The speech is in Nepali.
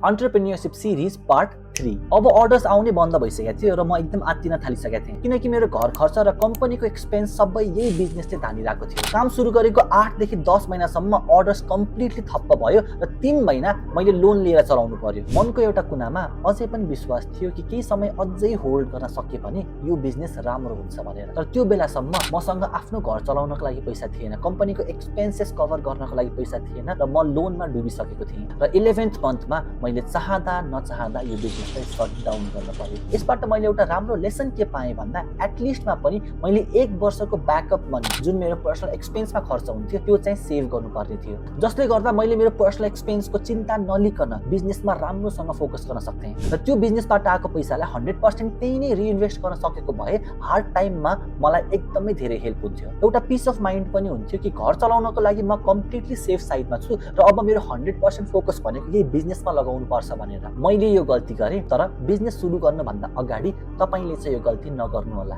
Entrepreneurship Series Part 3। अब अर्डर्स आउने बन्द भइसकेको थियो र म एकदम आत्तिन थालिसकेको थिएँ किनकि मेरो घर खर्च र कम्पनीको एक्सपेन्स सबै यही बिजनेसले धानिरहेको थियो। काम सुरु गरेको 8 देखि 10 महिनासम्म अर्डर्स कम्प्लिटली ठप्प भयो र 3 महिना मैले लोन लिएर चलाउनु पर्यो। मनको एउटा कुनामा अझै पनि विश्वास थियो कि केही समय अझै होल्ड गर्न सके भने यो बिजनेस राम्रो हुन्छ भनेर। तर त्यो बेलासम्म मसँग आफ्नो घर चलाउनको लागि पैसा थिएन, कम्पनीको एक्सपेन्सेस कभर गर्नको लागि पैसा थिएन र म लोनमा डुबिसकेको थिएँ। र 11th मन्थमा मैले चाहँदा नचाहँदा यो बिजनेसलाई शट डाउन गर्न पर्यो। यसबाट मैले एउटा राम्रो लेसन के पाएँ भन्दा एटलिस्टमा पनि मैले 1 वर्षको ब्याकअप मनी जुन मेरो पर्सनल एक्सपेन्समा खर्च हुन्थ्यो त्यो चाहिँ सेभ गर्नुपर्ने थियो, जसले गर्दा मैले मेरो पर्सनल एक्सपेन्सको चिन्ता नलिकन बिजनेसमा राम्रोसँग फोकस गर्न सक्थेँ। र त्यो बिजनेसबाट आएको पैसालाई 100% त्यही नै रिइन्भेस्ट गर्न सकेको भए हार्ड टाइममा मलाई एकदमै धेरै हेल्प हुन्थ्यो। एउटा पिस अफ माइन्ड पनि हुन्थ्यो कि घर चलाउनको लागि म कम्प्लिटली सेफ साइडमा छु र अब मेरो 100% फोकस भनेको यही बिजनेसमा लगाउनु पर्छ भनेर। मैले यो गल्ती गरेँ, तर बिजनेस सुरु गर्नुभन्दा अगाडि तपाईले चाहिँ यो गल्ती नगर्नु होला।